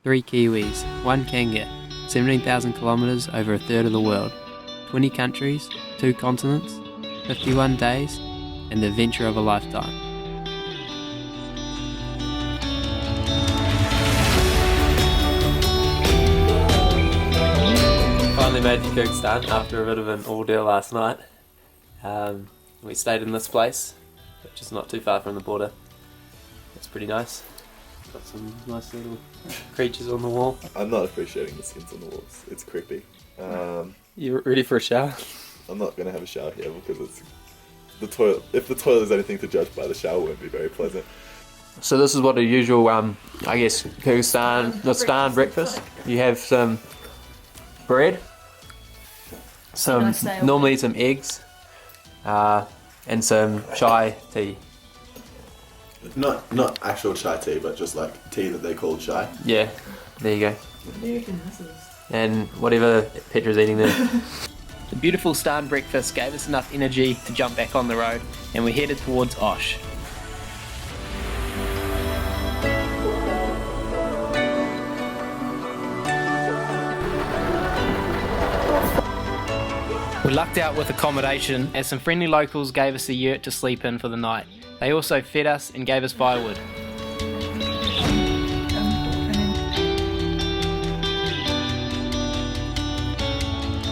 3 Kiwis, 1 Kanga, 17,000 kilometres over a third of the world, 20 countries, 2 continents, 51 days, and the adventure of a lifetime. Finally made it to Kyrgyzstan after a bit of an ordeal last night. We stayed in this place, which is not too far from the border. It's pretty nice. Got some nice little creatures on the wall. I'm not appreciating the skins on the walls. It's creepy. You ready for a shower? I'm not going to have a shower here because it's the toilet. If the toilet is anything to judge by, the shower won't be very pleasant. So this is what a usual, Kyrgyzstan breakfast. You have some bread, normally some eggs, and some chai tea. Not actual chai tea, but just like tea that they call chai. Yeah, there you go. And whatever Petra's eating there. The beautiful Stan breakfast gave us enough energy to jump back on the road, and we headed towards Osh. We lucked out with accommodation as some friendly locals gave us a yurt to sleep in for the night. They also fed us and gave us firewood.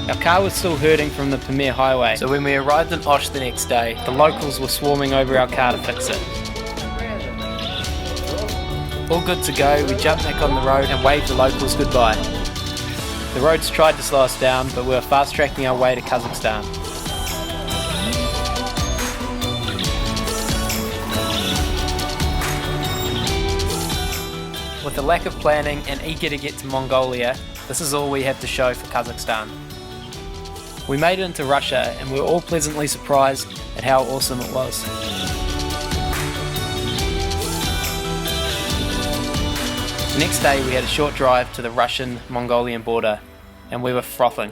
Our car was still hurting from the Pamir highway, so when we arrived in Osh the next day, the locals were swarming over our car to fix it. All good to go, we jumped back on the road and waved the locals goodbye. The roads tried to slow us down, but we were fast tracking our way to Kazakhstan. With the lack of planning and eager to get to Mongolia, this is all we have to show for Kazakhstan. We made it into Russia and we were all pleasantly surprised at how awesome it was. The next day we had a short drive to the Russian-Mongolian border and we were frothing.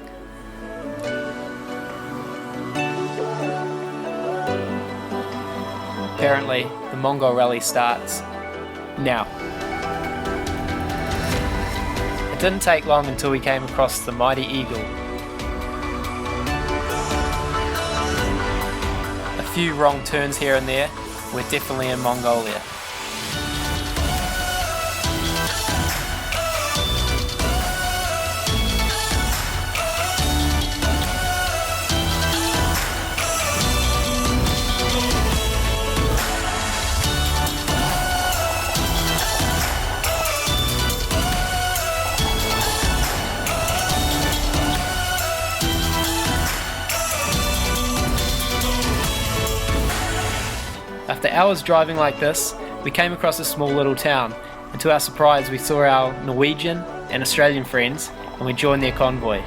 Apparently, the Mongol Rally starts now. It didn't take long until we came across the mighty eagle. A few wrong turns here and there, we're definitely in Mongolia. After hours driving like this, we came across a small little town, and to our surprise we saw our Norwegian and Australian friends, and we joined their convoy.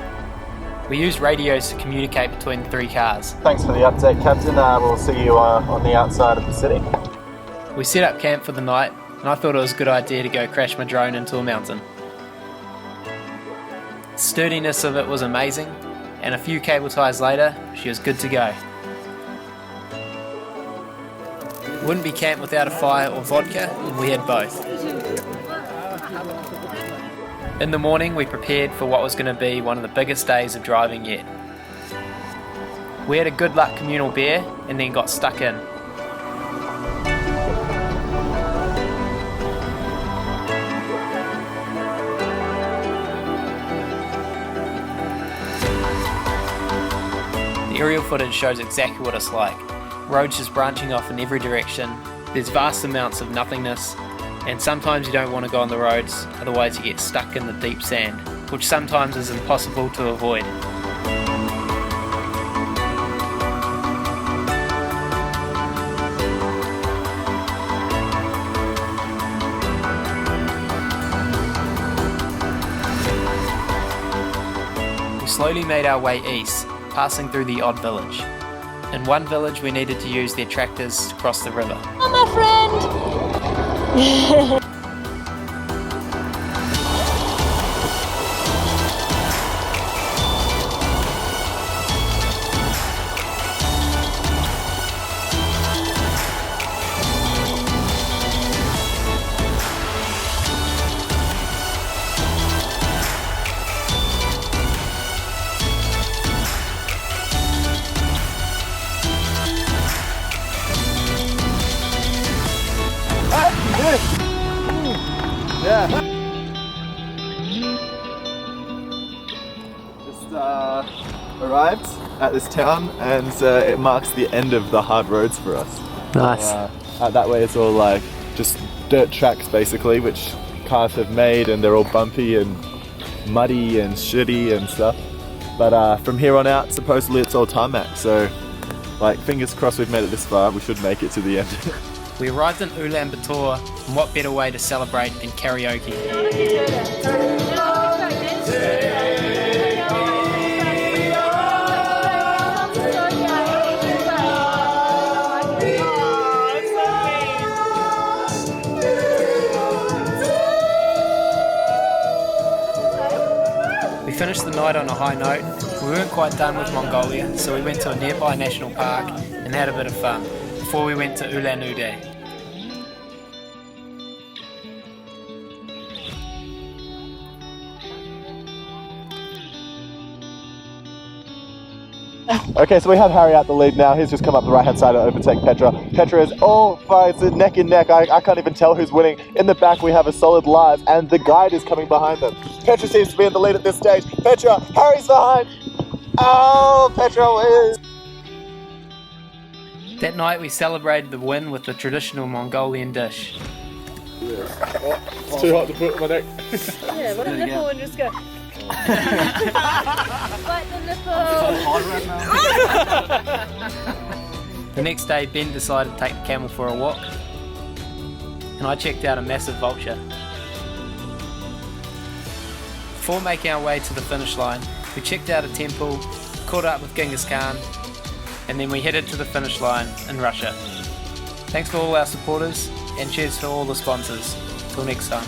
We used radios to communicate between the 3 cars. Thanks for the update, Captain. We'll see you on the outside of the city. We set up camp for the night, and I thought it was a good idea to go crash my drone into a mountain. The sturdiness of it was amazing, and a few cable ties later, she was good to go. Wouldn't be camp without a fire or vodka, and we had both. In the morning, we prepared for what was going to be one of the biggest days of driving yet. We had a good luck communal beer, and then got stuck in. The aerial footage shows exactly what it's like. Roads just branching off in every direction, there's vast amounts of nothingness, and sometimes you don't want to go on the roads, otherwise you get stuck in the deep sand, which sometimes is impossible to avoid. We slowly made our way east, passing through the odd village. In one village we needed to use their tractors to cross the river. Oh, my friend! Just arrived at this town, and it marks the end of the hard roads for us. Nice. Out that way it's all like just dirt tracks basically, which cars have made, and they're all bumpy and muddy and shitty and stuff. But from here on out, supposedly it's all tarmac, so like fingers crossed we've made it this far, we should make it to the end. We arrived in Ulan-Ude, and what better way to celebrate than karaoke? We finished the night on a high note. We weren't quite done with Mongolia, so we went to a nearby national park and had a bit of fun before we went to Ulan-Ude. Okay, so we have Harry out the lead now. He's just come up the right hand side to overtake Petra. Petra is all fights neck and neck. I can't even tell who's winning. In the back we have a solid Lars, and the guide is coming behind them. Petra seems to be in the lead at this stage. Petra, Harry's behind. Oh, Petra wins. That night we celebrated the win with the traditional Mongolian dish. It's too hot to put on my neck. Yeah, what a nipple and just go. Bite the nipple. The next day Ben decided to take the camel for a walk, and I checked out a massive vulture. Before making our way to the finish line, we checked out a temple, caught up with Genghis Khan, and then we headed to the finish line in Russia. Thanks for all our supporters, and cheers for all the sponsors. Till next time.